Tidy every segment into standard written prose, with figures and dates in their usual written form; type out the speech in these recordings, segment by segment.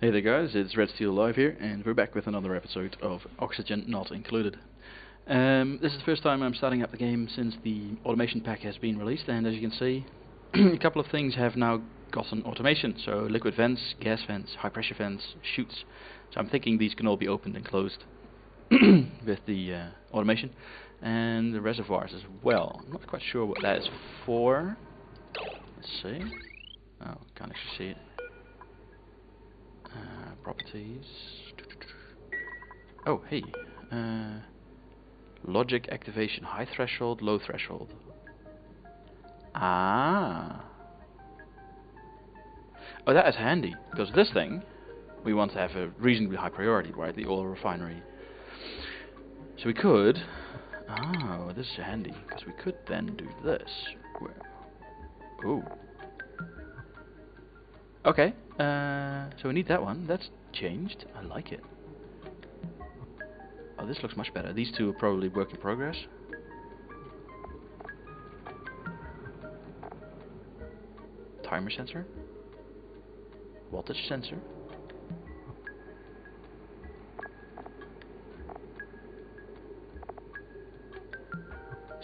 Hey there guys, it's Red Steel Live here, and we're back with another episode of Oxygen Not Included. This is the first time I'm starting up the game since the automation pack has been released, and as you can see, a couple of things have now gotten automation. So liquid vents, gas vents, high pressure vents, chutes. So I'm thinking these can all be opened and closed with the automation. And the reservoirs as well. I'm not quite sure what that is for. Let's see. Oh, can't actually see it. Properties. Oh, hey. Logic activation. High threshold, low threshold. Ah. Oh, that is handy. Because this thing, we want to have a reasonably high priority, right? The oil refinery. So we could... Oh, this is handy. Because we could then do this. Ooh. Okay, so we need that one. That's changed. I like it. Oh, this looks much better. These two are probably work in progress. Timer sensor. Voltage sensor.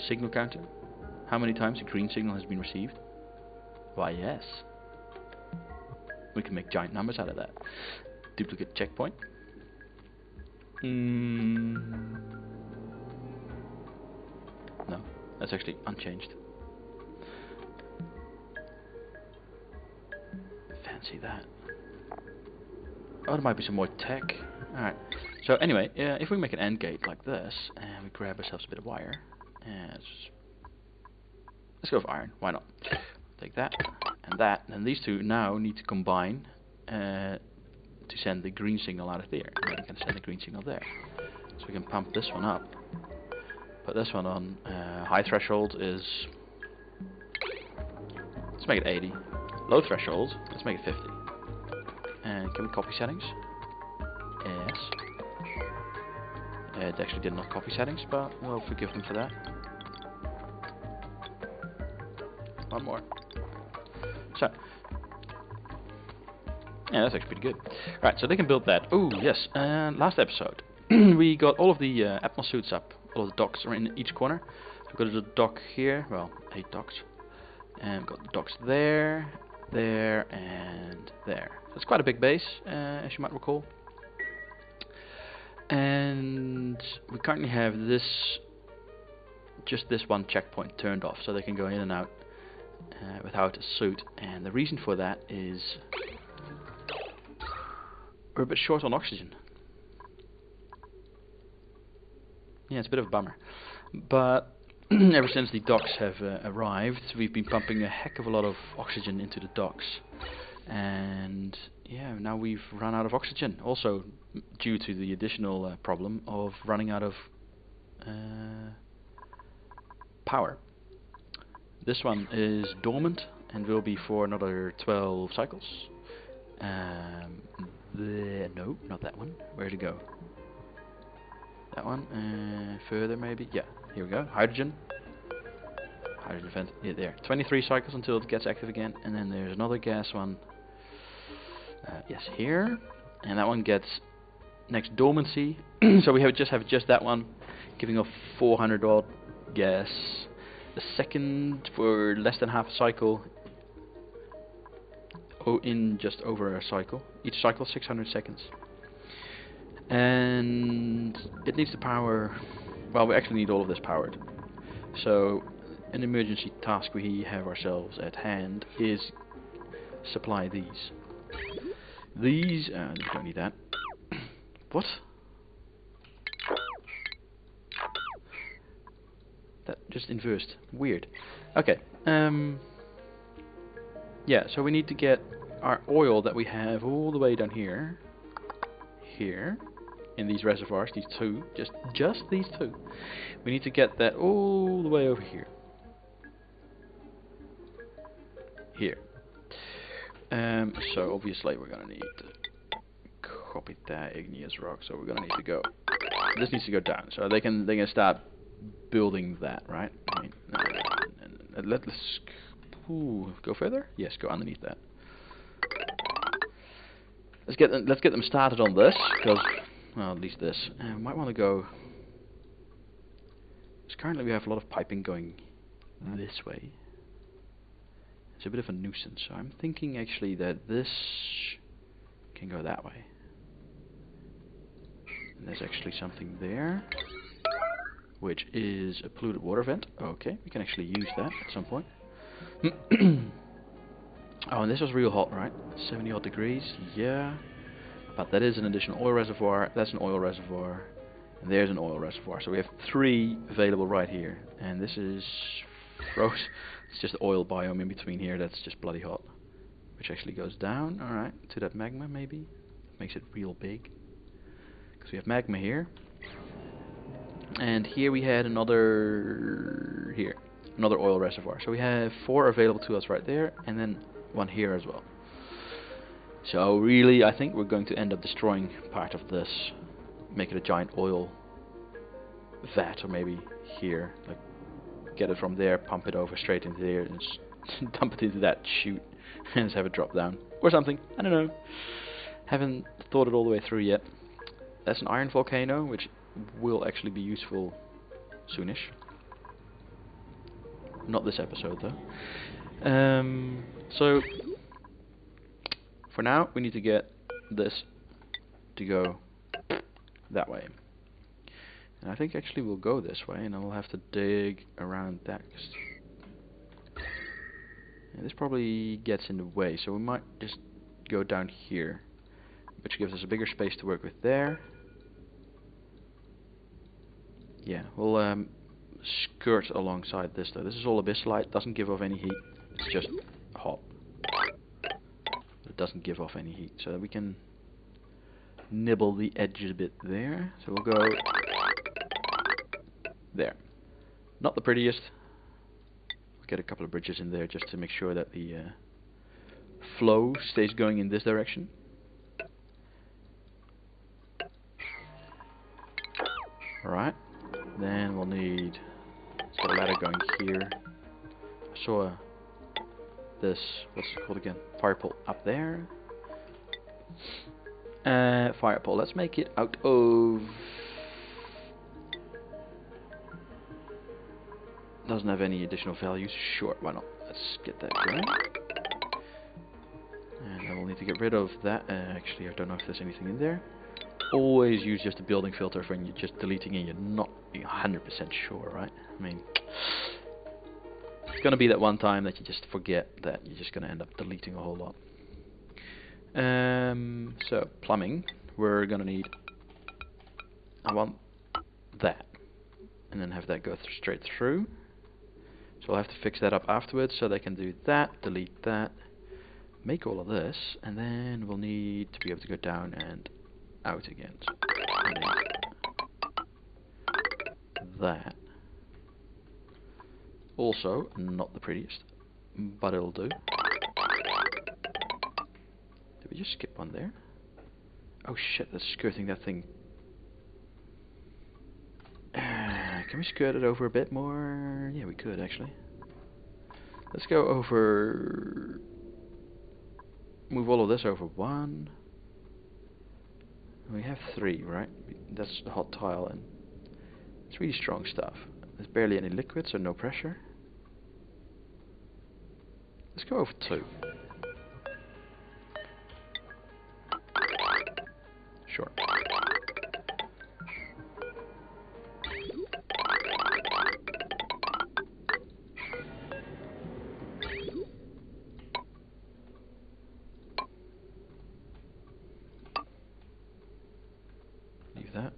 Signal counter. How many times the green signal has been received? Why, yes. We can make giant numbers out of that. Duplicate checkpoint. No, that's actually unchanged. Fancy that. Oh, there might be some more tech. Alright. So anyway, if we make an AND gate like this, and we grab ourselves a bit of wire, and let's go with iron. Why not? Take that and that, and these two now need to combine to send the green signal out of there, and then we can send the green signal there. So we can pump this one up, put this one on. High threshold is, let's make it 80. Low threshold, let's make it 50. And can we copy settings? Yes. It actually did not copy settings, but we'll forgive them for that. One more. So, yeah, that's actually pretty good. Right, so they can build that. Oh, yes, last episode, we got all of the Atmos suits up. All of the docks are in each corner. We've got a dock here, well, 8 docks. And we've got the docks there, there, and there. So it's quite a big base, as you might recall. And we currently have this, just this one checkpoint turned off, so they can go in and out without a suit, and the reason for that is we're a bit short on oxygen. Yeah, it's a bit of a bummer, but ever since the docks have arrived, we've been pumping a heck of a lot of oxygen into the docks, and yeah, now we've run out of oxygen, also due to the additional problem of running out of power. This one is dormant and will be for another 12 cycles. No, not that one. Where'd it go? That one. Further maybe. Yeah, here we go. Hydrogen. Hydrogen vent. Yeah, there. 23 cycles until it gets active again. And then there's another gas one. Yes, here. And that one gets next dormancy. So we just have that one giving off 400 odd gas. The second for less than half a cycle, in just over a cycle. Each cycle 600 seconds. And it needs the power, well, we actually need all of this powered. So an emergency task we have ourselves at hand is supply these. These, we don't need that. What? That just inversed. Weird. Okay. Yeah, so we need to get our oil that we have all the way down here. Here. In these reservoirs. These two. Just these two. We need to get that all the way over here. Here. So obviously we're going to need to copy that igneous rock. So we're going to need to go. This needs to go down. So they can start building that, right? I mean, let's go further. Yes, go underneath that. let's get them started on this, because, well, at least this. And we might want to go, because currently we have a lot of piping going this way. It's a bit of a nuisance, so I'm thinking actually that this can go that way. And there's actually something there, which is a polluted water vent. Okay, we can actually use that at some point. Oh, and this was real hot, right? 70 odd degrees, yeah. But that is an additional oil reservoir, that's an oil reservoir, and there's an oil reservoir. So we have 3 available right here. And this is froze. It's just oil biome in between here that's just bloody hot. Which actually goes down, alright, to that magma maybe. Makes it real big. Because we have magma here. And here we had another oil reservoir. So we have 4 available to us right there, and then 1 here as well. So really, I think we're going to end up destroying part of this, make it a giant oil vat, or maybe here, like get it from there, pump it over straight into there, and dump it into that chute, and just have it drop down, or something. I don't know. Haven't thought it all the way through yet. That's an iron volcano, which will actually be useful soonish. Not this episode though. So for now we need to get this to go that way. And I think actually we'll go this way, and I'll have to dig around that. And this probably gets in the way, so we might just go down here, which gives us a bigger space to work with there. Yeah, we'll skirt alongside this though. This is all abyssalite, doesn't give off any heat. It's just hot. It doesn't give off any heat, so that we can nibble the edges a bit there. So we'll go there. Not the prettiest. We'll get a couple of bridges in there just to make sure that the flow stays going in this direction. Alright. Then we'll need a ladder going here. I saw this, what's it called again? Fire pole up there. Fire pole. Let's make it out of. Doesn't have any additional values. Sure, why not? Let's get that going. And I will need to get rid of that. Actually, I don't know if there's anything in there. Always use just a building filter when you're just deleting and you're not 100% sure, right? I mean, it's gonna be that one time that you just forget that you're just gonna end up deleting a whole lot. So plumbing, we're gonna need. I want that, and then have that go straight through. So I'll have to fix that up afterwards, so they can do that, delete that, make all of this, and then we'll need to be able to go down and out again. So that. Also, not the prettiest, but it'll do. Did we just skip one there? Oh shit, that's skirting that thing. Can we skirt it over a bit more? Yeah, we could actually. Let's go over. Move all of this over 1. We have 3, right? That's the hot tile, and it's really strong stuff. There's barely any liquid, so no pressure. Let's go over 2. Sure. Leave that.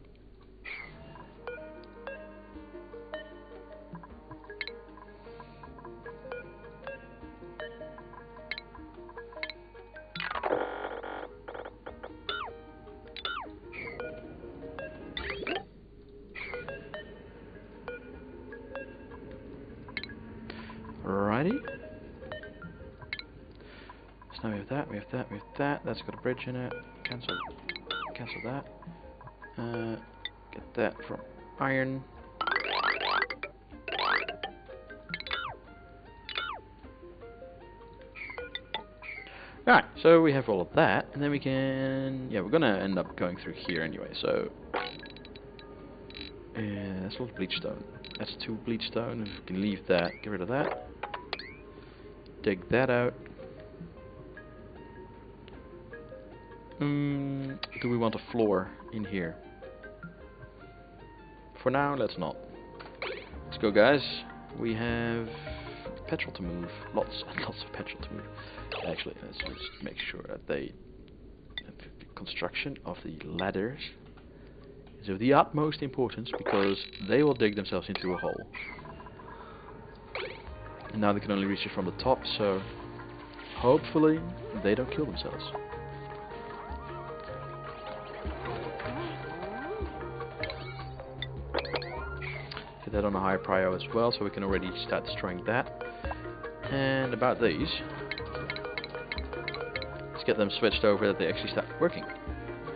Alrighty. So now we have that, we have that, we have that. That's got a bridge in it. Cancel that. Get that from iron. Alright, so we have all of that, and then we can... Yeah, we're gonna end up going through here anyway, so... that's a lot of bleach stone. That's 2 bleach stone, we can leave that, get rid of that. Dig that out. Do we want a floor in here? For now, let's not. Let's go, guys. We have petrol to move. Lots and lots of petrol to move. Actually, let's just make sure that the construction of the ladders is of the utmost importance, because they will dig themselves into a hole. And now they can only reach it from the top, so hopefully they don't kill themselves. Get that on a higher prio as well, so we can already start destroying that. And about these, let's get them switched over that they actually start working.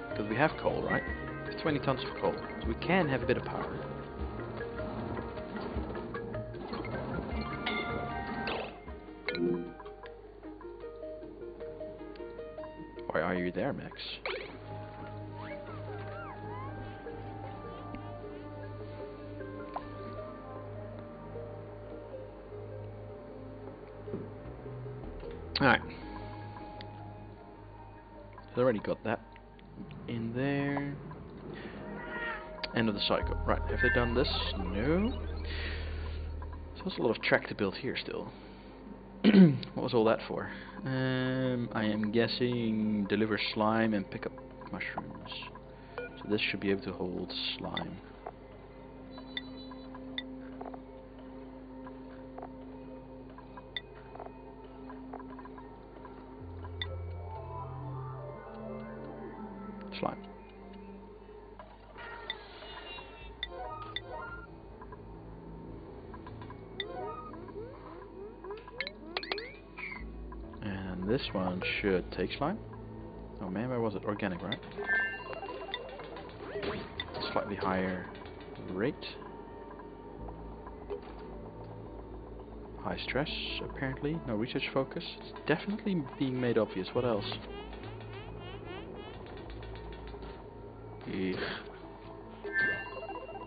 Because we have coal, right? We have 20 tons of coal, so we can have a bit of power. Why are you there, Max? Alright. So already got that in there. End of the cycle. Right, have they done this? No. So there's a lot of track to build here still. What was all that for? I am guessing deliver slime and pick up mushrooms. So this should be able to hold slime. Slime. And this one should take slime. Oh man, where was it? Organic, right? Slightly higher rate. High stress, apparently. No research focus. It's definitely being made obvious. What else?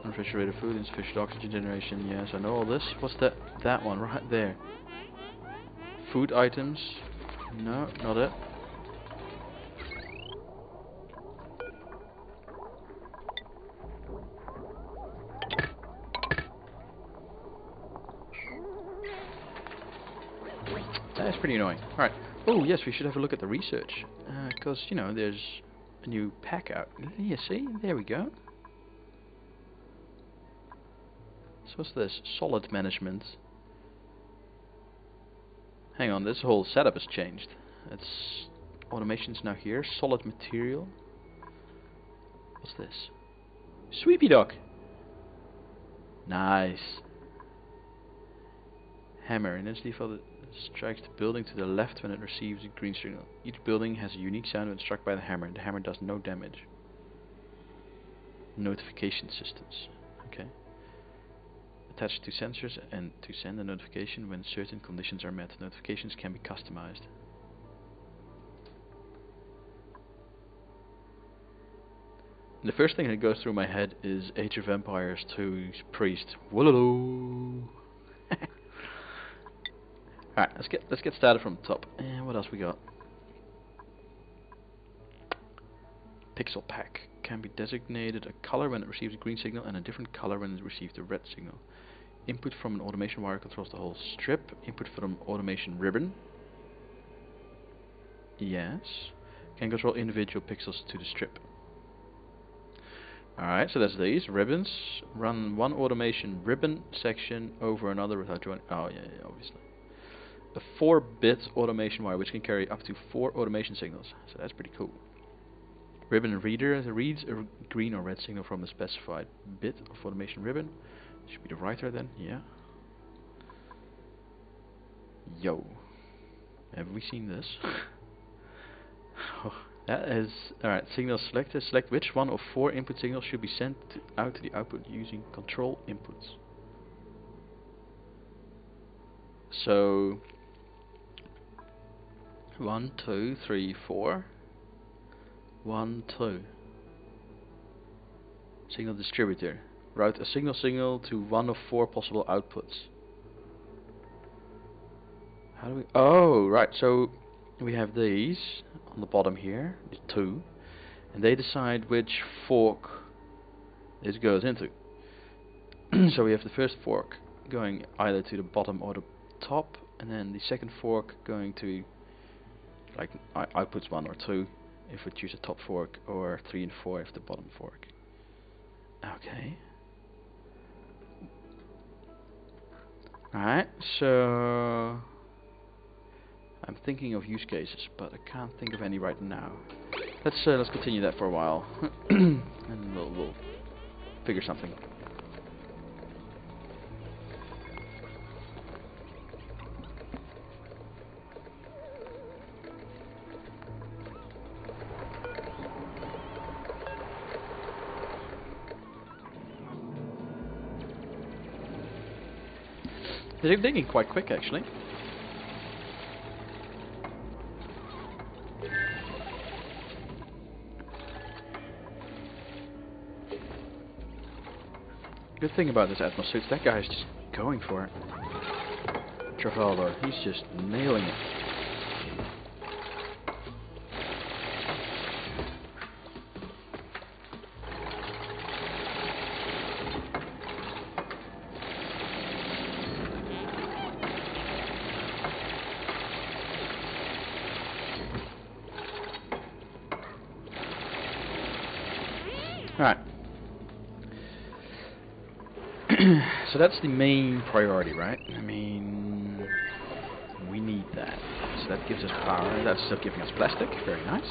Unrefrigerated food, insufficient oxygen generation. Yes, I know all this. What's that? That one right there. Food items. No, not it. That's pretty annoying. Alright. Oh, yes, we should have a look at the research. Because, you know, there's a new pack out. Yeah, see? There we go. So what's this? Solid management. Hang on, this whole setup has changed. It's automation's now here. Solid material. What's this? Sweepy dock. Nice. Hammer. In its default, it strikes the building to the left when it receives a green signal. Each building has a unique sound when struck by the hammer. The hammer does no damage. Notification systems. Okay. Attached to sensors and to send a notification when certain conditions are met. Notifications can be customized. The first thing that goes through my head is Age of Empires 2's priest. Whoa. Alright, let's get started from the top. And what else we got? Pixel pack can be designated a color when it receives a green signal and a different color when it receives a red signal. Input from an automation wire controls the whole strip. Input from automation ribbon. Yes. Can control individual pixels to the strip. Alright, so that's these ribbons. Run one automation ribbon section over another without joining. Oh yeah, obviously. A 4-bit automation wire which can carry up to 4 automation signals. So that's pretty cool. Ribbon reader reads a green or red signal from a specified bit of automation ribbon. Should be the writer then, yeah. Yo. Have we seen this? Oh, that is... Alright, signal selected. Select which one of 4 input signals should be sent out to the output using control inputs. So... 1, 2, 3, 4. 1, 2. Signal distributor. Route a signal to one of 4 possible outputs. How do we... Oh, right. So we have these on the bottom here, these 2, and they decide which fork this goes into. So we have the first fork going either to the bottom or the top, and then the second fork going to like outputs 1 or 2 if we choose a top fork, or 3 and 4 if the bottom fork. Okay. Alright, so I'm thinking of use cases, but I can't think of any right now. Let's continue that for a while, and we'll figure something. They're digging quite quick, actually. Good thing about this Atmos suit, that guy's just going for it. Trafalgar, he's just nailing it. Alright. So that's the main priority, right? I mean, we need that. So that gives us power. That's still giving us plastic. Very nice.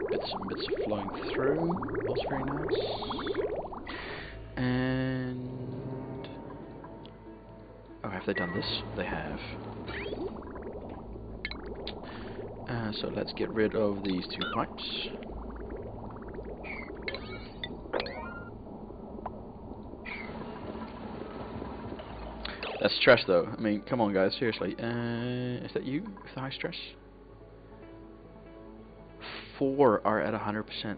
Bits flowing through. Also very nice. And... oh, have they done this? They have. So let's get rid of these 2 pipes. That's stress though. I mean, come on guys, seriously. Is that you with the high stress? 4 are at 100%.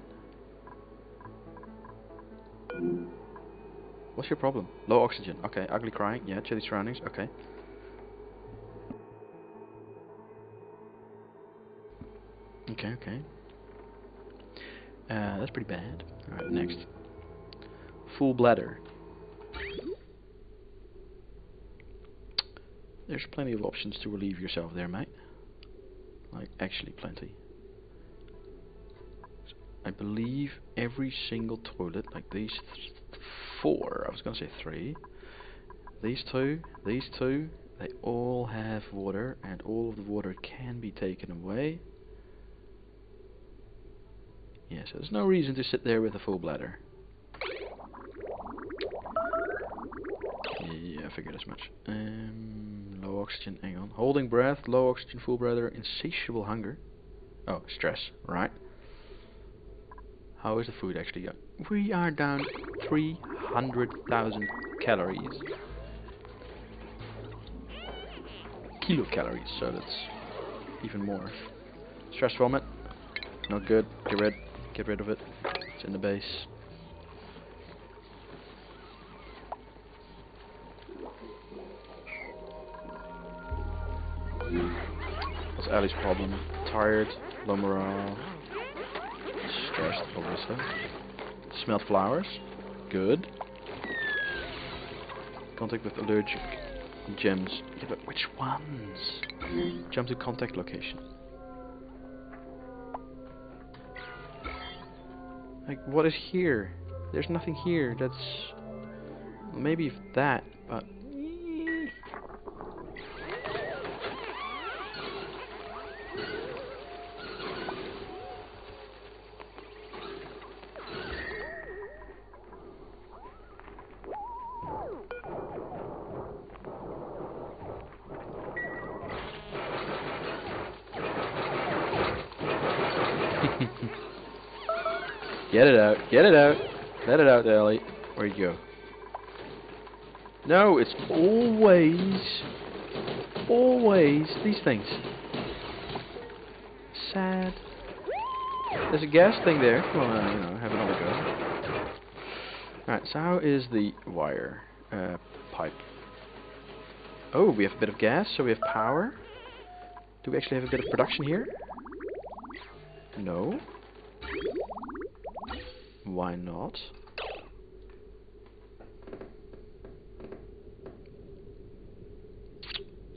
What's your problem? Low oxygen. Okay, ugly crying. Yeah, chilly surroundings. Okay. Okay. That's pretty bad. Alright, next. Full bladder. There's plenty of options to relieve yourself there, mate. Like, actually plenty. So I believe every single toilet, like these 4, I was gonna say 3. These 2, they all have water, and all of the water can be taken away. Yeah, so there's no reason to sit there with a full bladder. Yeah, I figured as much. Low oxygen, hang on. Holding breath, low oxygen, full bladder, insatiable hunger. Oh, stress, right. How is the food actually going? We are down 300,000 calories. Kilocalories, so that's even more. Stress vomit, not good. Get rid of it. It's in the base. What's Ali's problem? Tired, low morale, stressed, obviously. Smelled flowers. Good. Contact with allergic gems. Yeah, but which ones? Jump to contact location. Like, what is here? There's nothing here. That's... maybe that, but... Get it out. Get it out. Let it out, Ellie. Where'd you go? No, it's always these things. sad. There's a gas thing there. If you wanna, you know, have another go. Alright, so how is the wire pipe? Oh, we have a bit of gas, so we have power. Do we actually have a bit of production here? No. Why not?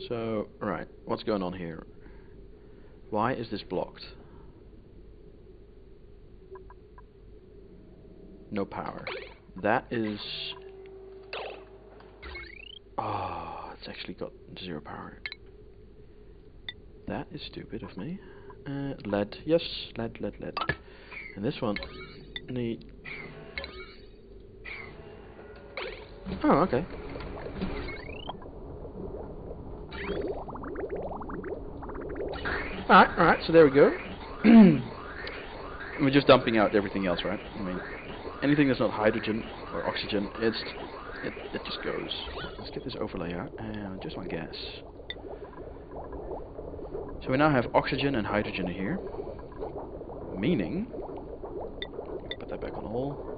So, right, what's going on here? Why is this blocked? No power. That is... Oh, it's actually got 0 power. That is stupid of me. Lead. Yes, lead. And this one need... Oh, okay. Alright, so there we go. We're just dumping out everything else, right? I mean, anything that's not hydrogen or oxygen, it just goes. Let's get this overlay out, and just want gas. So we now have oxygen and hydrogen here, meaning, put that back on the hole.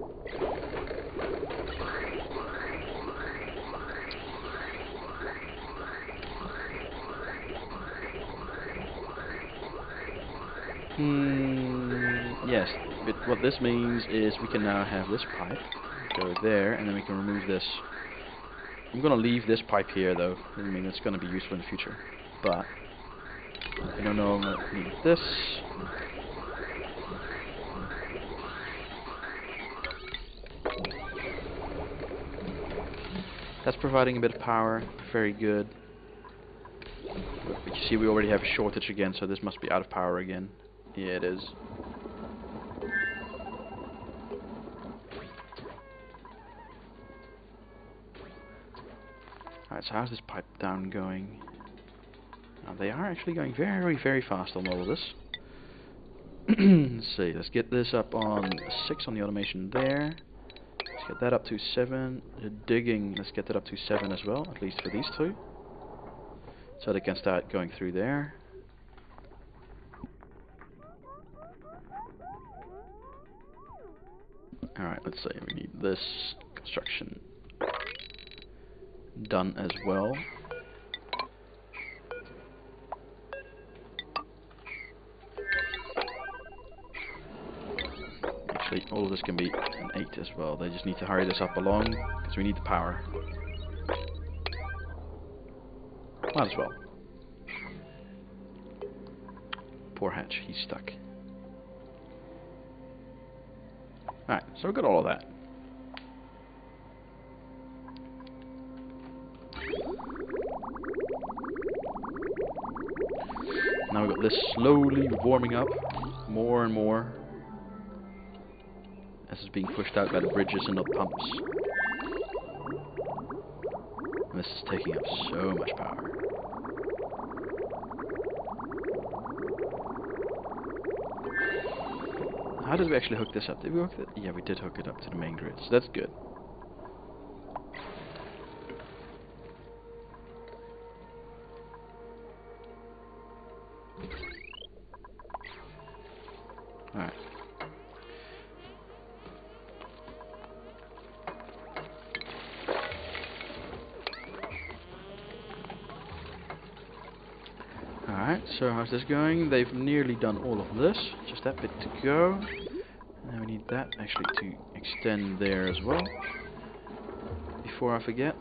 Yes, but what this means is we can now have this pipe go there, and then we can remove this. I'm going to leave this pipe here, though. I mean, it's going to be useful in the future. But I don't know. I'm going to need this. That's providing a bit of power. Very good. But you see, we already have a shortage again, so this must be out of power again. Yeah, it is. Alright, so how's this pipe down going? Now, they are actually going very, very fast on all of this. Let's see, let's get this up on 6 on the automation there. Let's get that up to 7. The digging, let's get that up to 7 as well, at least for these two. So they can start going through there. Alright, let's say we need this construction done as well. Actually, all of this can be an 8 as well. They just need to hurry this up along, because we need the power. Might as well. Poor Hatch, he's stuck. Alright, so we've got all of that. Now we've got this slowly warming up, more and more, as it's being pushed out by the bridges and the pumps. And this is taking up so much power. How did we actually hook this up? Did we hook it? Yeah, we did hook it up to the main grid, so that's good. Alright. Alright, so how's this going? They've nearly done all of this. Just that bit to go. Now we need that actually to extend there as well. Before I forget.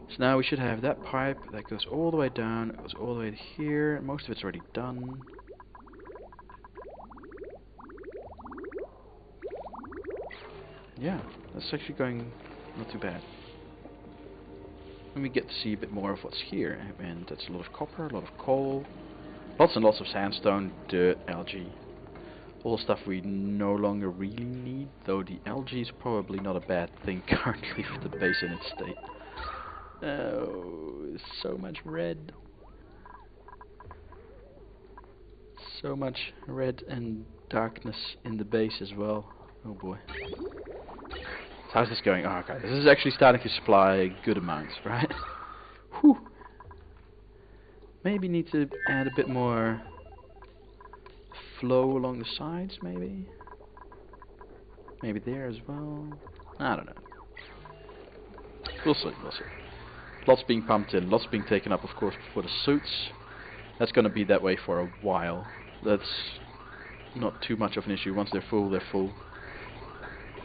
So now we should have that pipe that goes all the way down, it goes all the way to here. Most of it's already done. Yeah, that's actually going not too bad. And we get to see a bit more of what's here, and that's a lot of copper, a lot of coal, lots and lots of sandstone, dirt, algae, all the stuff we no longer really need, though the algae is probably not a bad thing currently for the base in its state. Oh, so much red. So much red and darkness in the base as well. Oh boy. How's this going? Oh, okay, this is actually starting to supply good amounts, right? Whew. Maybe need to add a bit more flow along the sides, maybe? Maybe there as well? I don't know. We'll see, we'll see. Lots being pumped in, lots being taken up, of course, for the suits. That's gonna be that way for a while. That's not too much of an issue. Once they're full, they're full.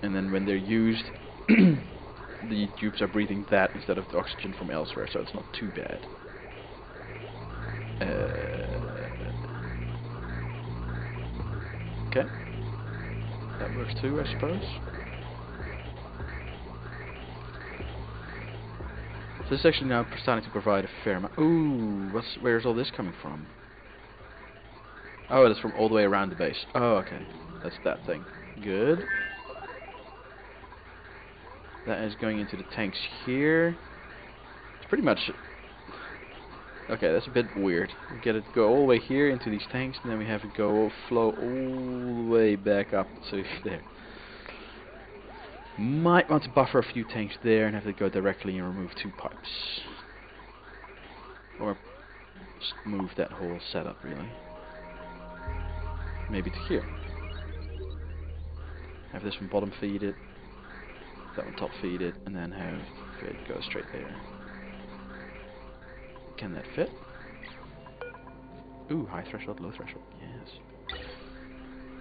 And then when they're used, the dupes are breathing that instead of the oxygen from elsewhere, so it's not too bad. Okay. That works too, I suppose. So this is actually now starting to provide a fair amount. Ooh, where's all this coming from? Oh, that's from all the way around the base. Oh, okay. That's that thing. Good. That is going into the tanks here. It's pretty much... Okay, that's a bit weird. We get it go all the way here into these tanks, and then we have it go flow all the way back up to there. Might want to buffer a few tanks there and have it go directly and remove 2 pipes. Or just move that whole setup, really. Maybe to here. Have this one bottom feed it, that one top feed it, and then have it go straight there. Can that fit? Ooh, high threshold, low threshold, yes.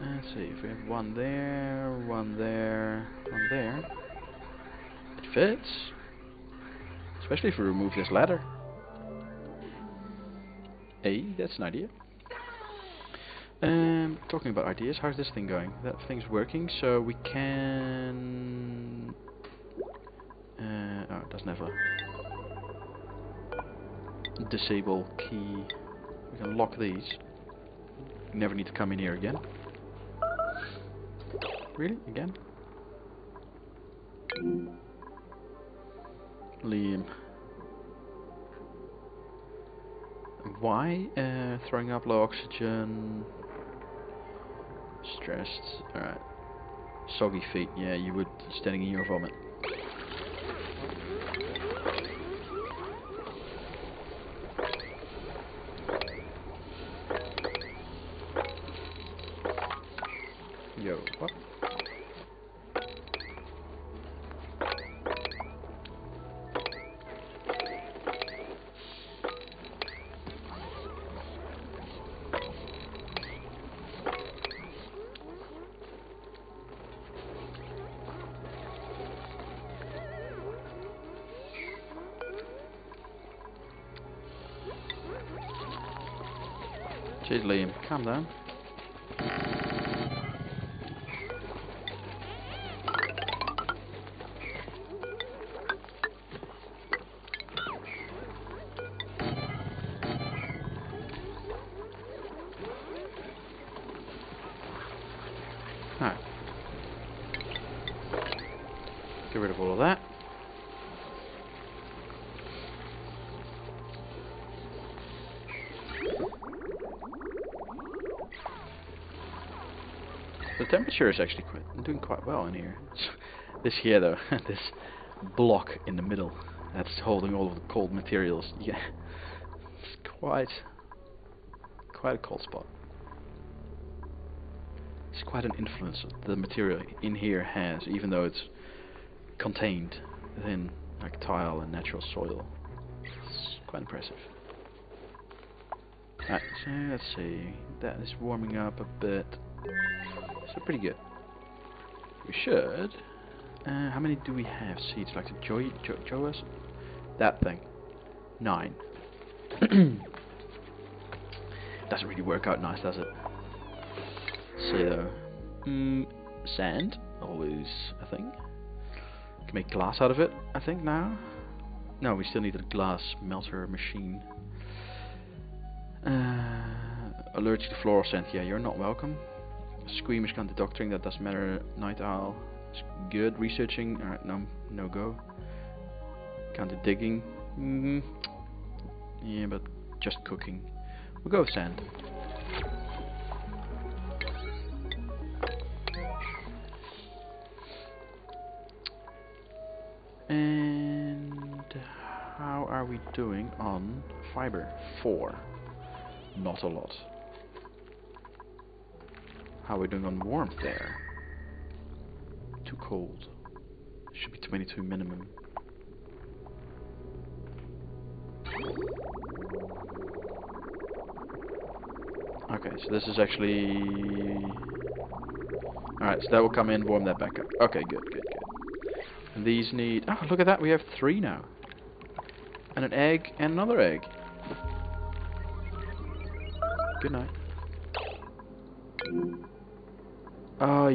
Let's see, if we have one there, one there, one there. It fits. Especially if we remove this ladder. Hey, that's an idea. Talking about ideas, how's this thing going? That thing's working, so we can... oh, it doesn't have a disable key. We can lock these. You never need to come in here again. Really? Again? Liam. Why? Throwing up, low oxygen. Stressed. Alright. Soggy feet. Yeah, you would standing in your vomit. Yo, what? Jeez, Liam, calm down. Alright. Get rid of all of that. The temperature is actually doing quite well in here. This here though, this block in the middle, that's holding all of the cold materials. Yeah, it's quite a cold spot. It's quite an influence the material in here has, even though it's contained within like tile and natural soil. It's quite impressive. Alright, so let's see. That is warming up a bit. So pretty good. We should. How many do we have seeds? Like to join us? That thing. 9. Doesn't really work out nice, does it? So, sand, always a thing. Can make glass out of it, I think now. No, we still need a glass melter machine. Allergic to fluorescent, yeah, you're not welcome. Squeamish counter doctoring, that doesn't matter. Night owl, it's good. Researching, alright, no go. Counter digging, yeah, but just cooking. We'll go with sand. And how are we doing on fiber? 4. Not a lot. How are we doing on warmth there? Too cold. Should be 22 minimum. Okay, so this is actually... Alright, so that will come in, warm that back up. Okay, good, good, good. And these need... Oh, look at that, we have 3 now. And an egg, and another egg. Good night. Oh,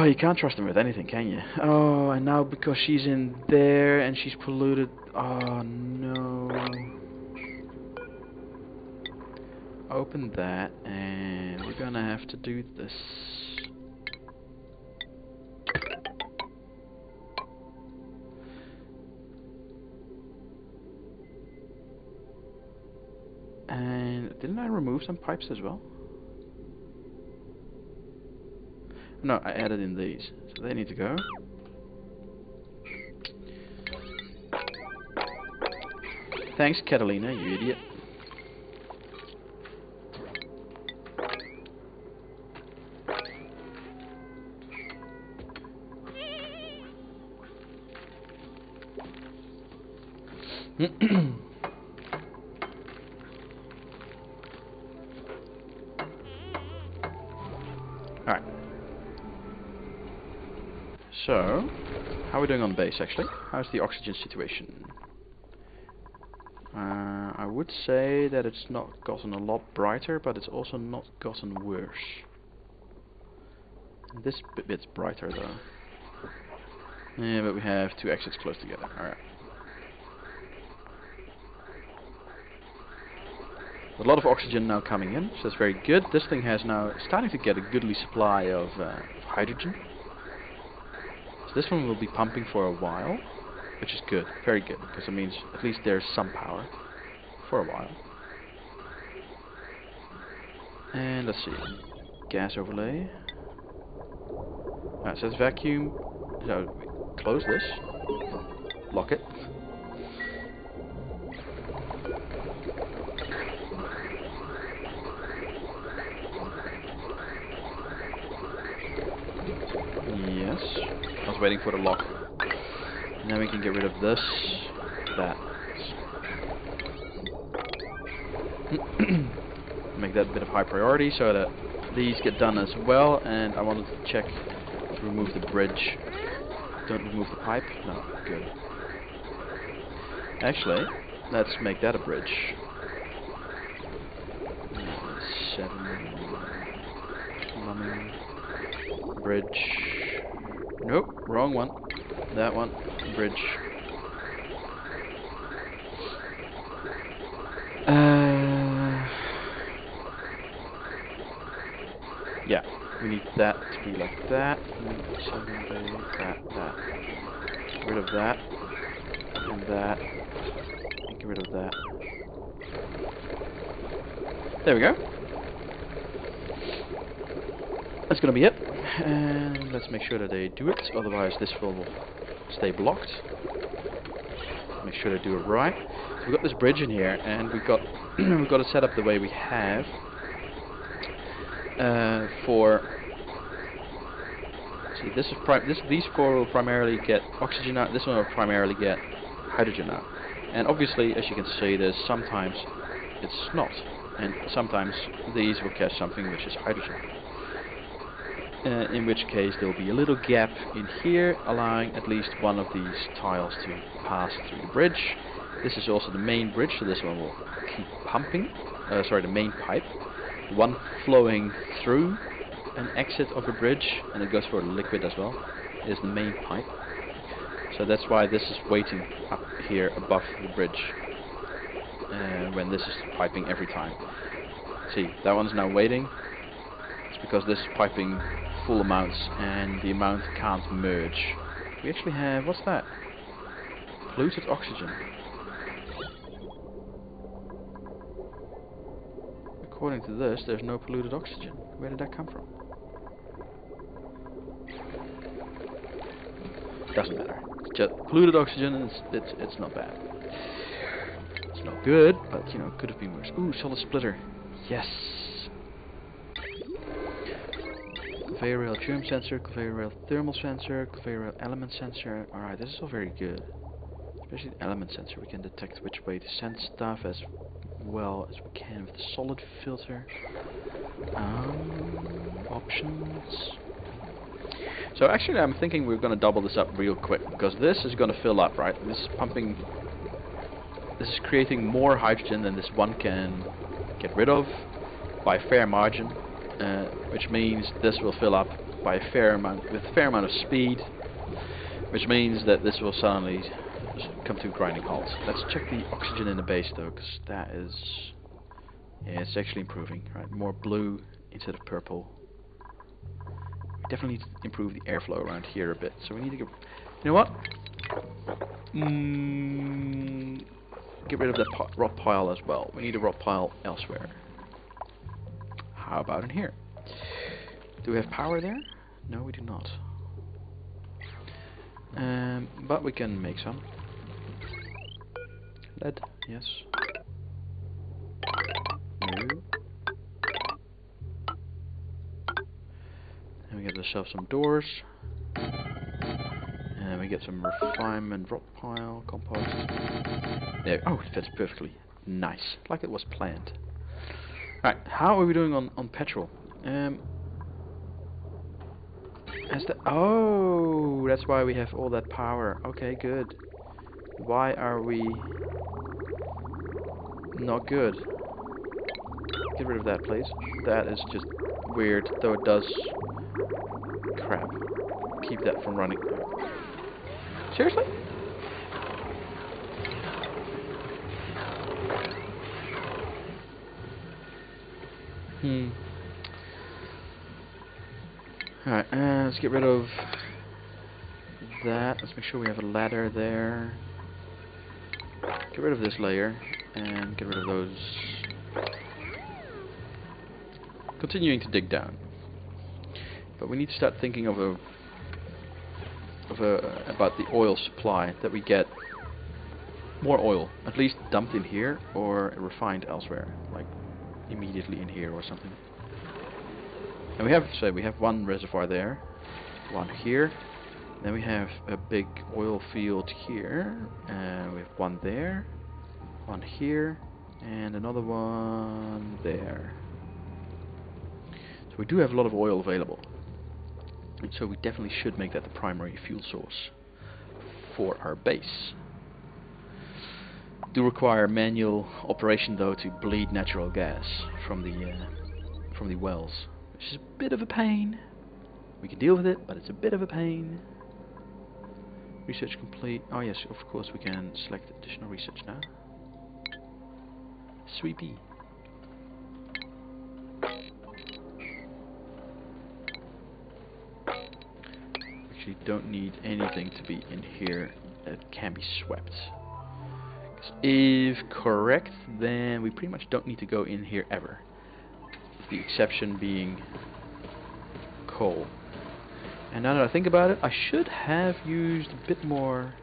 you can't trust them with anything, can you? Oh, and now because she's in there and she's polluted... Oh, no. Open that, and we're gonna have to do this. And didn't I remove some pipes as well? No, I added in these, so they need to go. Thanks, Catalina, you idiot. Alright. So, how are we doing on base actually? How's the oxygen situation? I would say that it's not gotten a lot brighter, but it's also not gotten worse. This bit's brighter though. Yeah, but we have 2 exits close together. Alright. A lot of oxygen now coming in, so that's very good. This thing has now starting to get a goodly supply of hydrogen. So this one will be pumping for a while, which is good, very good, because it means at least there's some power for a while. And let's see, gas overlay. Alright, so it's vacuum. So we close this, lock it. Yes, I was waiting for the lock. And then we can get rid of this, that. Make that a bit of high priority so that these get done as well. And I wanted to check to remove the bridge. Don't remove the pipe. No, good. Actually, let's make that a bridge. 7 plumbing bridge. Nope, wrong one. That one, bridge. Yeah, we need that to be like that. That. Get rid of that. And that. And get rid of that. There we go. That's gonna be it. And let's make sure that they do it, otherwise this will stay blocked. Make sure they do it right. So we've got this bridge in here, and we've got we've got it set up the way we have for. See, this is these 4 will primarily get oxygen out. This one will primarily get hydrogen out. And obviously, as you can see, there's sometimes it's not, and sometimes these will catch something which is hydrogen. In which case there will be a little gap in here, allowing at least one of these tiles to pass through the bridge. This is also the main bridge, so this one will keep pumping. Sorry, the main pipe. One flowing through an exit of a bridge, and it goes for liquid as well, is the main pipe. So that's why this is waiting up here above the bridge when this is piping every time. See, that one's now waiting. It's because this is piping full amounts and the amount can't merge. We actually have, what's that? Polluted oxygen. According to this, there's no polluted oxygen. Where did that come from? Doesn't matter. It's just polluted oxygen, and it's not bad. It's not good, but you know, could have been worse. Ooh, solid splitter. Yes. conveyor rail germ sensor, conveyor rail thermal sensor, conveyor rail element sensor. Alright, this is all very good. Especially the element sensor, we can detect which way to send stuff as well as we can with the solid filter. Options. So actually I'm thinking we're going to double this up real quick, because this is going to fill up, right? This is pumping, this is creating more hydrogen than this one can get rid of by a fair margin, which means this will fill up by a fair amount, with a fair amount of speed, which means that this will suddenly come to a grinding halt. Let's check the oxygen in the base though, because that is, yeah, it's actually improving, right? More blue instead of purple. We definitely need to improve the airflow around here a bit, so we need to get, you know what? Get rid of that rock pile as well. We need a rock pile elsewhere. How about in here? Do we have power there? No, we do not. But we can make some. Lead, yes. No. And we get ourselves some doors. And we get some refinement rock pile, compost. There. Oh, it fits perfectly. Nice. Like it was planned. Right, how are we doing on petrol? Oh, that's why we have all that power. Okay, good. Why are we not good? Get rid of that, please. That is just weird, though it does. Crap. Keep that from running. Seriously? Alright, let's get rid of that. Let's make sure we have a ladder there. Get rid of this layer and get rid of those. Continuing to dig down. But we need to start thinking about the oil supply, that we get more oil, at least dumped in here or refined elsewhere, like immediately in here or something. And we have, so we have one reservoir there, one here, then we have a big oil field here, and we have one there, one here, and another one there. So we do have a lot of oil available, and so we definitely should make that the primary fuel source for our base. Do require manual operation though to bleed natural gas from the wells, which is a bit of a pain. We can deal with it, but it's a bit of a pain. Research complete. Oh yes, of course we can select additional research now. Sweepy. Actually don't need anything to be in here that can be swept. If correct, then we pretty much don't need to go in here ever. The exception being coal. And now that I think about it, I should have used a bit more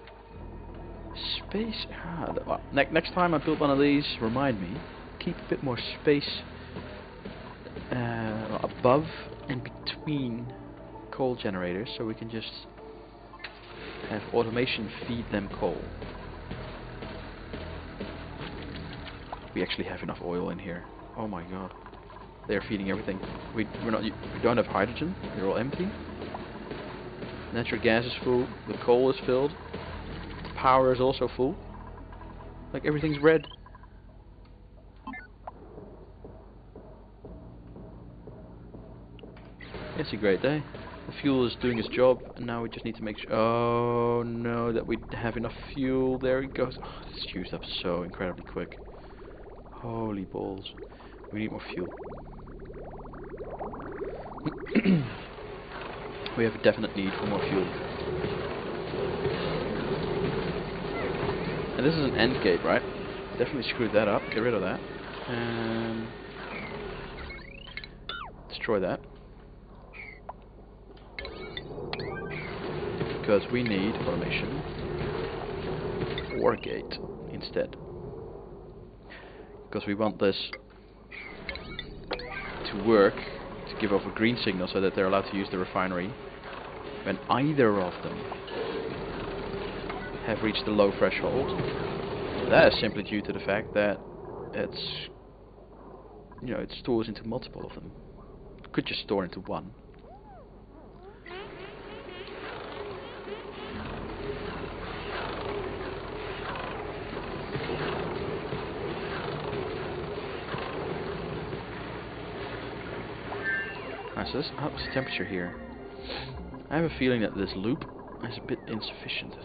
space. Next time I build one of these, remind me, keep a bit more space above and between coal generators, so we can just have automation feed them coal. We actually have enough oil in here. Oh my god. They're feeding everything. We don't have hydrogen. They're all empty. Natural gas is full. The coal is filled. The power is also full. Like everything's red. It's a great day. The fuel is doing its job, and now we just need to make sure. Oh no, that we have enough fuel. There it goes. Oh, this is used up so incredibly quick. Holy balls. We need more fuel. We have a definite need for more fuel. And this is an end gate, right? Definitely screwed that up. Get rid of that. And destroy that. Because we need automation or gate instead. Because we want this to work to give off a green signal so that they're allowed to use the refinery when either of them have reached the low threshold. That is simply due to the fact that it's, you know, it stores into multiple of them. It could just store into one. Alright, so what's the temperature here? I have a feeling that this loop is a bit insufficient.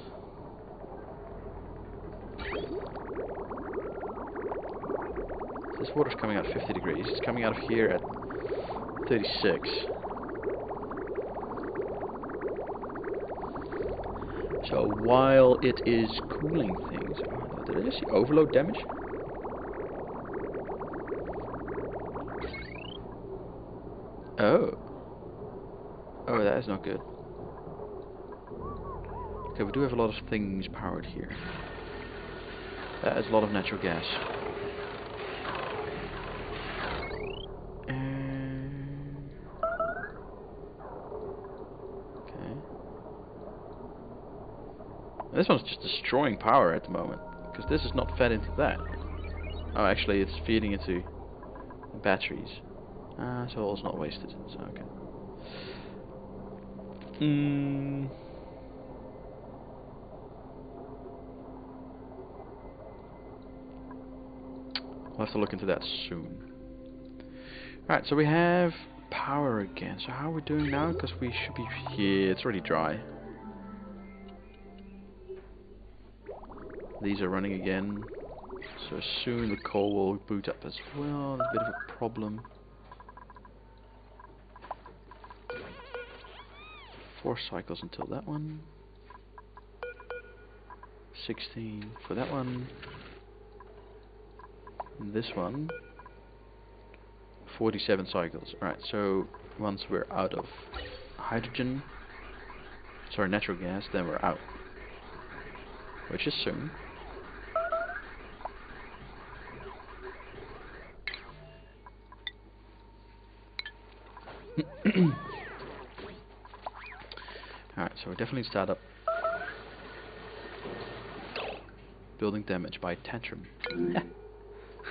This water's coming out 50 degrees. It's coming out of here at 36. So while it is cooling things... did I just see overload damage? Oh. Oh, that is not good. Okay, we do have a lot of things powered here. That is a lot of natural gas. Okay. This one's just destroying power at the moment, because this is not fed into that. Oh, actually, it's feeding into batteries. So all's not wasted. So okay. We'll have to look into that soon. Alright, so we have power again. So how are we doing now? Because we should be... Yeah, it's already dry. These are running again. So soon the coal will boot up as well. There's a bit of a problem. 4 cycles until that one. 16 for that one. And this one. 47 cycles. Alright, so once we're out of hydrogen, sorry, natural gas, then we're out. Which is soon. Alright, so we definitely start up building damage by tantrum.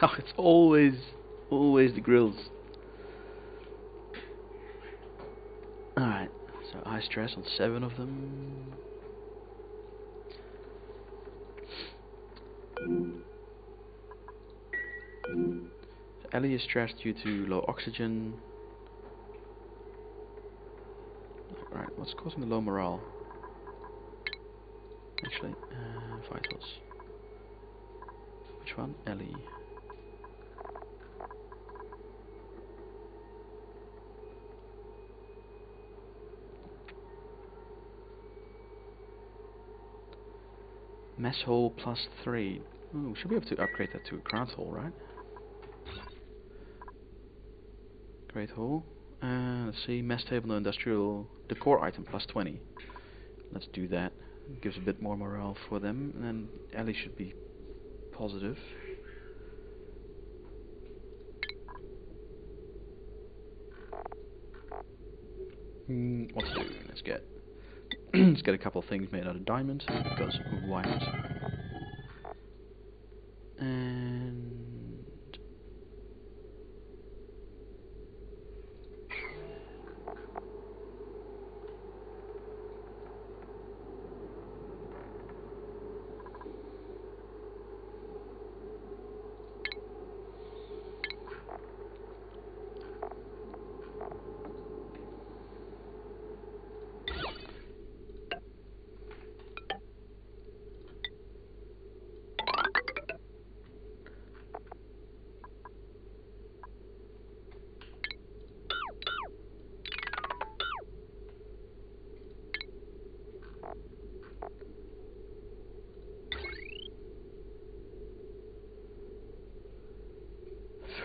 Oh, it's always the grills. Alright, so high stress on 7 of them. So Ellie is stressed due to low oxygen. Right, what's causing the low morale? Actually, vitals. Which one? Ellie. Mess hall +3. Ooh, should be able to upgrade that to a ground hall, right? Great hall. Let's see, mess table, no industrial decor item +20. Let's do that. Gives a bit more morale for them, and then Ellie should be positive. What to do? Let's get let's get a couple of things made out of diamond, because why not? And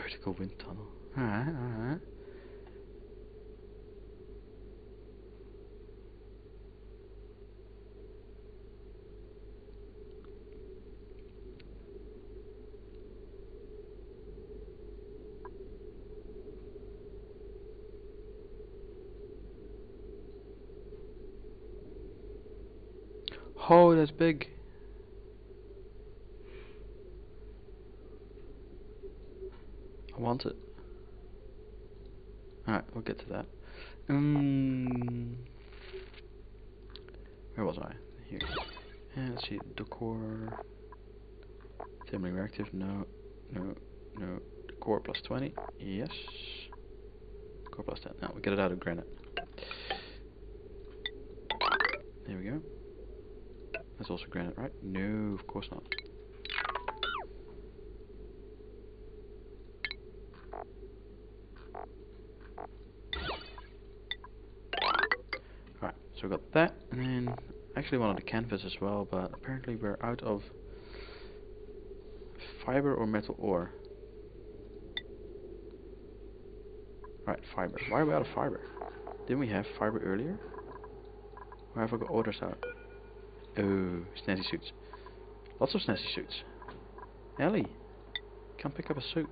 vertical wind tunnel. Alright. Oh, that's big. I want it. Alright, we'll get to that. Where was I? Here. And let's see, decor. Thermally reactive, no. Decor plus 20, yes. Decor plus 10. Now we get it out of granite. There we go. That's also granite, right? No, of course not. Alright, so we got that, and then I actually wanted a canvas as well, but apparently we're out of fiber or metal ore. Right, fiber. Why are we out of fiber? Didn't we have fiber earlier? Why have I got orders out? Oh, snazzy suits. Lots of snazzy suits. Ellie, come pick up a suit.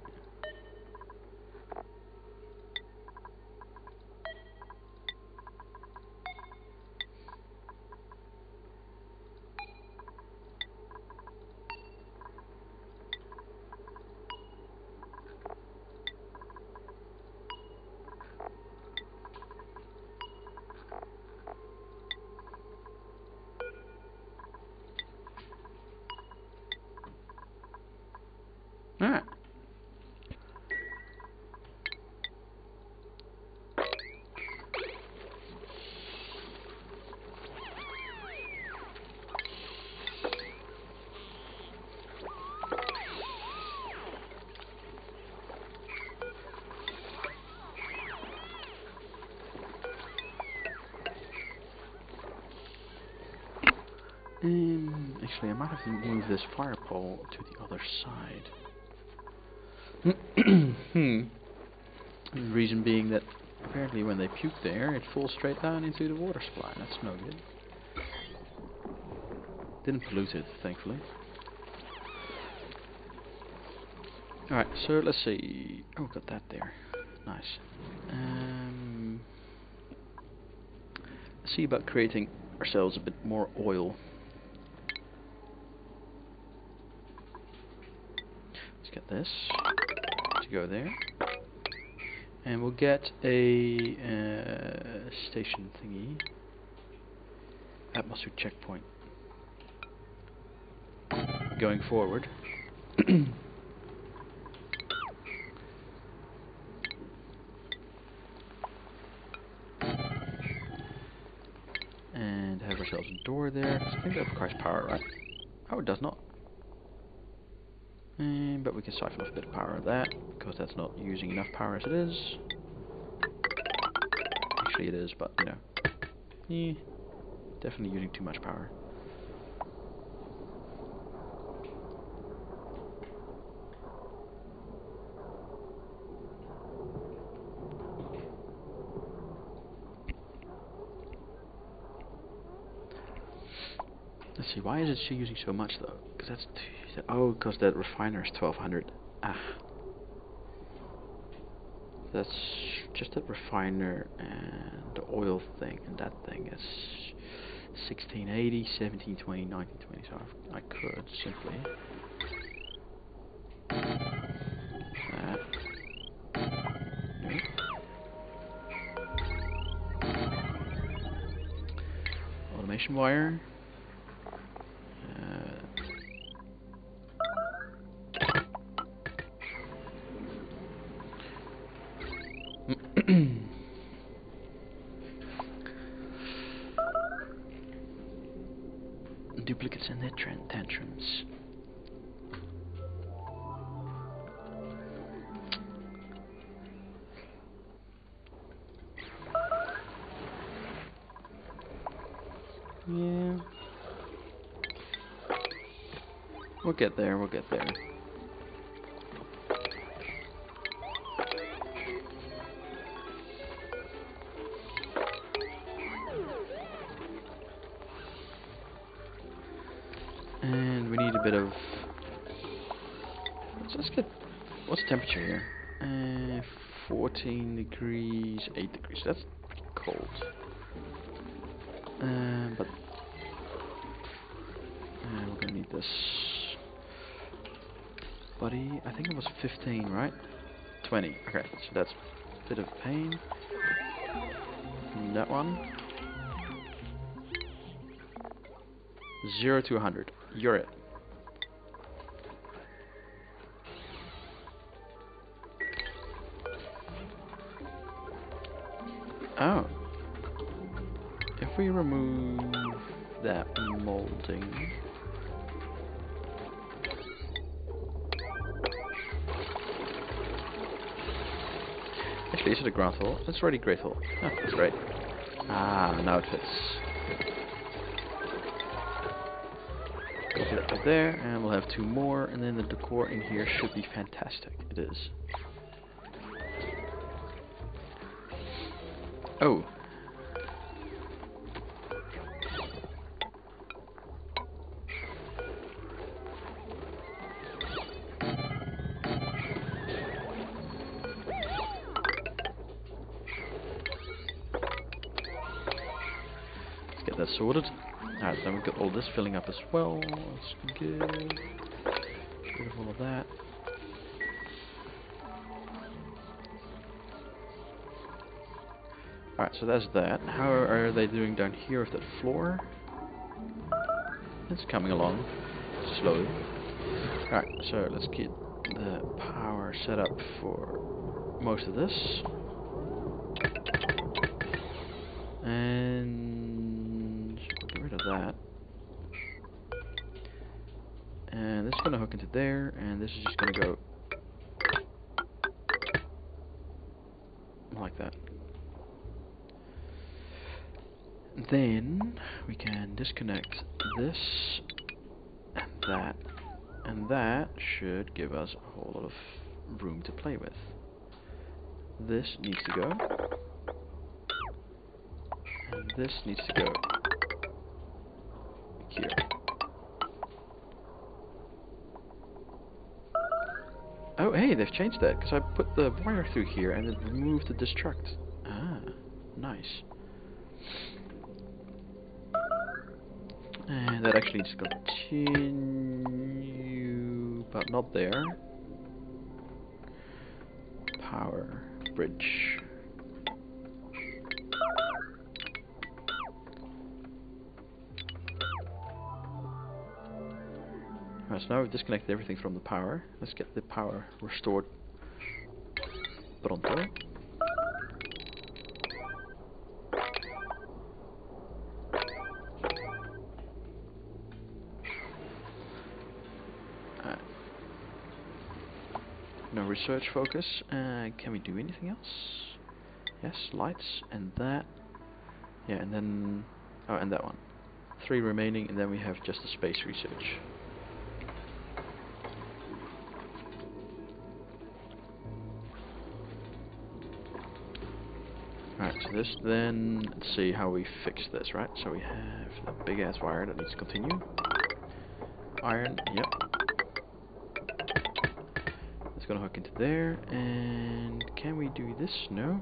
Alright. Actually, I might have to move this fire pole to the other side. The reason being that apparently when they puke there, it falls straight down into the water supply. That's no good. Didn't pollute it, thankfully. Alright, so let's see. Oh, got that there. Nice. Let's see about creating ourselves a bit more oil. Let's get this to go there. And we'll get a station thingy. Atmosphere checkpoint. Going forward. And have ourselves a door there. I think that requires power, right? Oh, it does not. But we can siphon off a bit of power of that, because that's not using enough power as it is. Actually it is, but you know. Definitely using too much power. Let's see, why is it using so much though? Because that's oh, because that refiner is 1200. Ah, that's just that refiner and the oil thing, and that thing is 1680, 1720, 1920. So I could simply that. Nope. Automation wire. Duplicates and their tantrums. Yeah. We'll get there, we'll get there. And we need a bit of... Let's get... What's the temperature here? 14 degrees, 8 degrees. That's pretty cold. But And we're gonna need this. Buddy, I think it was 15, right? 20. Okay, so that's a bit of pain. And that one. 0 to 100. You're it. Oh. If we remove that molding. Actually, is it a ground hole? It's already great hole. Oh, that's great. Ah, now it fits. Get it up there, and we'll have 2 more, and then the decor in here should be fantastic. It is. Oh. Let's get that sorted. Alright, then we've got all this filling up as well. That's good. Get rid of all of that. Alright, so that's that. How are they doing down here with that floor? It's coming along slowly. Alright, so let's get the power set up for most of this. And get rid of that. And this is going to hook into there, and this is just going to go like that. Then we can disconnect this and that should give us a whole lot of room to play with. This needs to go, and this needs to go here. Oh, hey, they've changed that because I put the wire through here and it removed the destruct. Ah, nice. And that actually needs to continue, but not there. Power bridge. Alright, so now we've disconnected everything from the power. Let's get the power restored. Pronto. No research focus. Can we do anything else? Yes, lights and that. Yeah, and then and that one. 3 remaining, and then we have just the space research. Alright, so this then, let's see how we fix this, right? So we have that big ass wire that needs to continue. Iron, yep. It's gonna hook into there, and can we do this? No.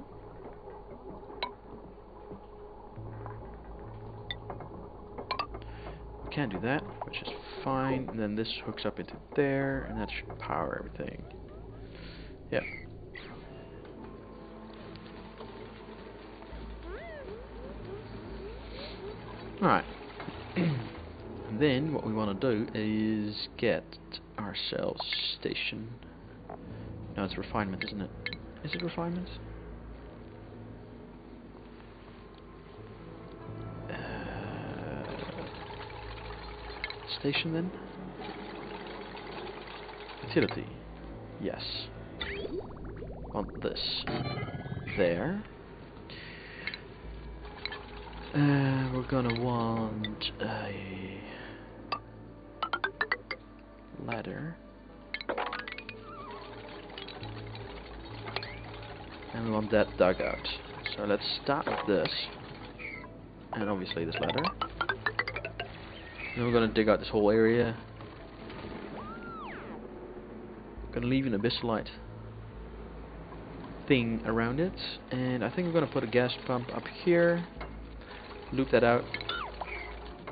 We can't do that, which is fine. And then this hooks up into there, and that should power everything. Yep. Alright. And then what we want to do is get ourselves station. No, it's refinement, isn't it? Is it refinement? Station then? Utility. Yes. Want this. There. We're gonna want a ladder. And we want that dugout. So let's start with this. And obviously this ladder. Then we're gonna dig out this whole area. Gonna leave an abyssalite thing around it. And I think we're gonna put a gas pump up here. Loop that out.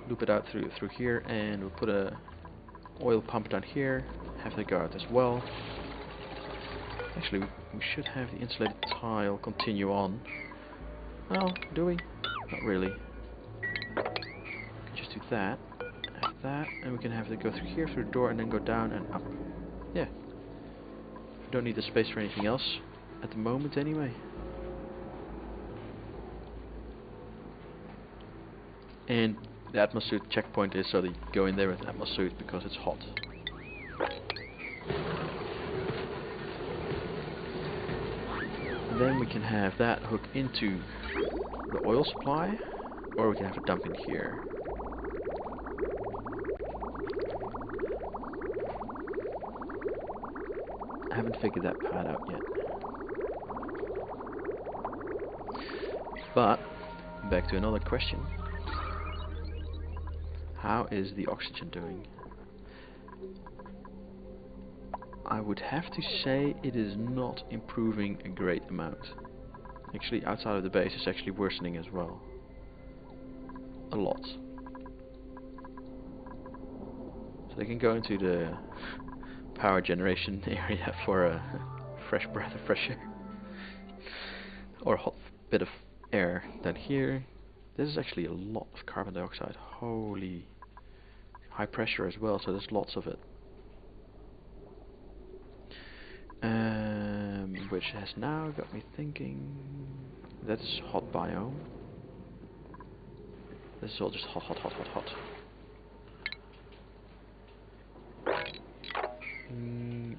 loop it out through here, and we'll put a oil pump down here. Have that go out as well. Actually, we should have the insulated tile continue on. Well, do we? Not really. We can just do that, have that, and we can have it go through here, through the door, and then go down and up. Yeah. We don't need the space for anything else, at the moment anyway. And the atmosphere checkpoint is so that you go in there with the atmosphere because it's hot. And then we can have that hook into the oil supply, or we can have a dump in here. I haven't figured that part out yet. But, back to another question. How is the oxygen doing? I would have to say it is not improving a great amount. Actually, outside of the base, it's actually worsening as well. A lot. So they can go into the power generation area for a fresh breath of fresh air. Or a hot bit of air. Then here, this is actually a lot of carbon dioxide. Holy. High pressure as well, so there's lots of it. Which has now got me thinking. That's hot biome. This is all just hot, hot, hot, hot, hot.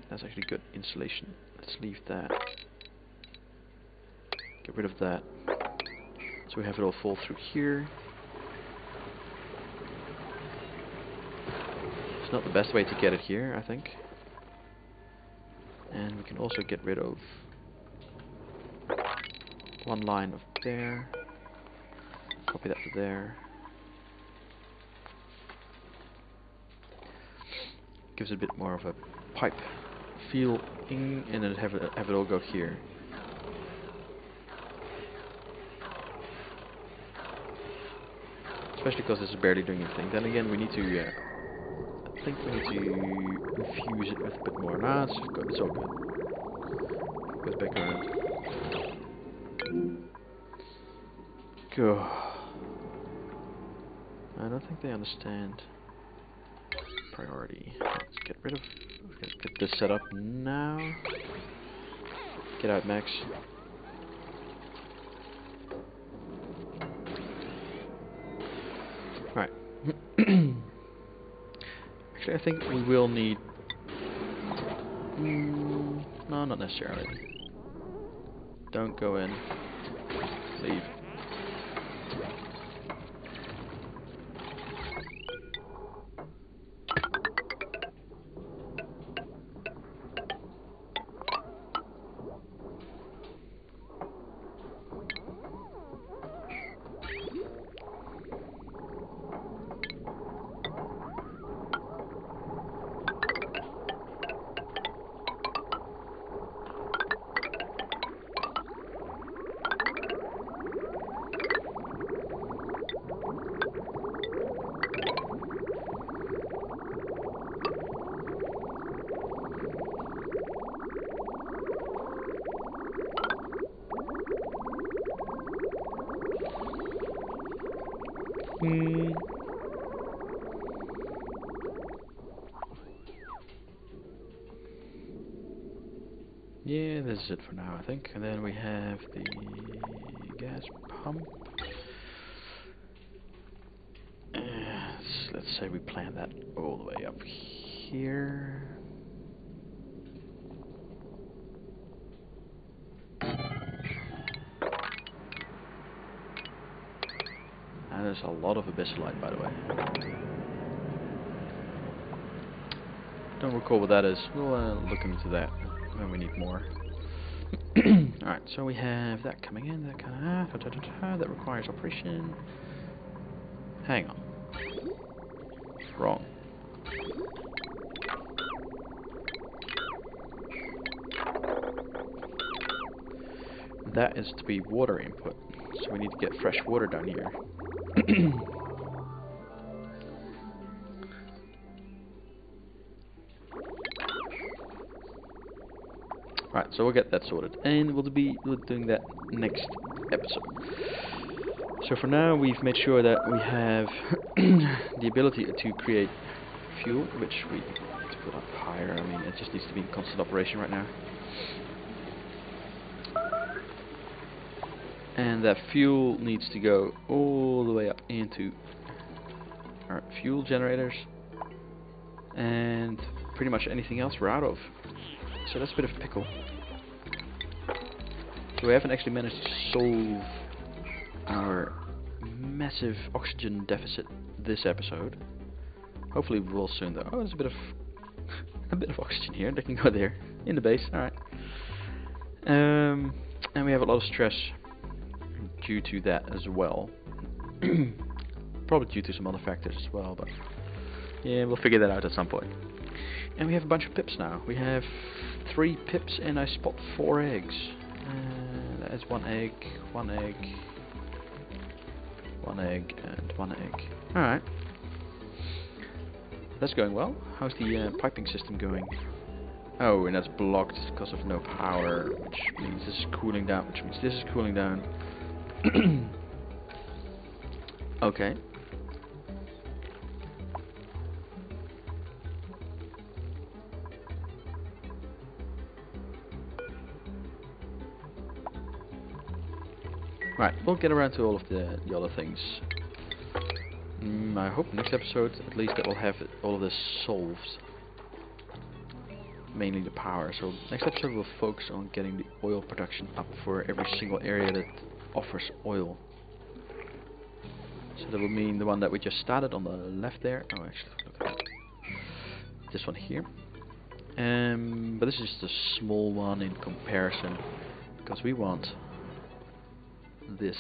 That's actually good insulation. Let's leave that. Get rid of that. So we have it all fall through here. It's not the best way to get it here, I think. And we can also get rid of one line of there. Copy that to there. Gives it a bit more of a pipe feeling, and then have it all go here. Especially because this is barely doing anything. Then again, we need to. I think we need to infuse it with a bit more. Nah, it's good. It's all good. Goes back around. Go. I don't think they understand priority. Let's get rid of. Let's get this set up now. Get out, Max. Right. Actually, I think we will need. No, not necessarily. Don't go in. Leave. Yeah, this is it for now, I think. And then we have the gas pump. Let's say we plan that all the way up here. And there's a lot of abyssalite, by the way. Don't recall what that is. We'll look into that when we need more. Alright, so we have that coming in, that kind of that requires operation. Hang on. Wrong. That is to be water input, so we need to get fresh water down here. Right, so we'll get that sorted, and we'll be doing that next episode. So for now, we've made sure that we have the ability to create fuel, which we need to put up higher. I mean, it just needs to be in constant operation right now. And that fuel needs to go all the way up into our fuel generators, and pretty much anything else we're out of. So that's a bit of a pickle. So we haven't actually managed to solve our massive oxygen deficit this episode. Hopefully we will soon though. Oh, there's a bit of oxygen here. They can go there in the base. All right. And we have a lot of stress due to that as well. Probably due to some other factors as well, but yeah, we'll figure that out at some point. And we have a bunch of pips now. We have 3 pips and I spot 4 eggs. That is 1 egg, 1 egg, 1 egg, and 1 egg. Alright. That's going well. How's the piping system going? Oh, and that's blocked because of no power, which means this is cooling down, which means this is cooling down. Okay. Right, we'll get around to all of the other things. I hope next episode, at least, that we'll have all of this solved. Mainly the power. So next episode we'll focus on getting the oil production up for every single area that offers oil. So that will mean the one that we just started on the left there. Oh, actually, look at that. This one here. But this is just a small one in comparison, because we want this.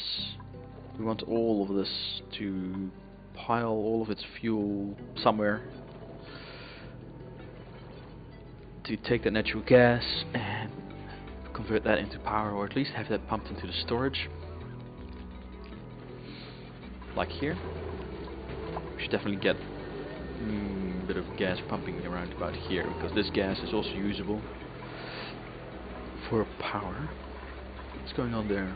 We want all of this to pile all of its fuel somewhere, to take that natural gas and convert that into power, or at least have that pumped into the storage. Like here. We should definitely get a bit of gas pumping around about here, because this gas is also usable for power. What's going on there?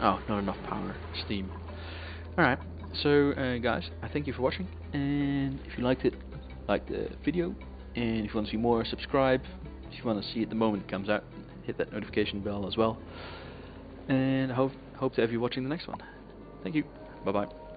Oh, not enough power. Steam. Alright, so guys, I thank you for watching, and if you liked it, like the video, and if you want to see more, subscribe. If you want to see it the moment it comes out, hit that notification bell as well. And I hope to have you watching the next one. Thank you. Bye bye.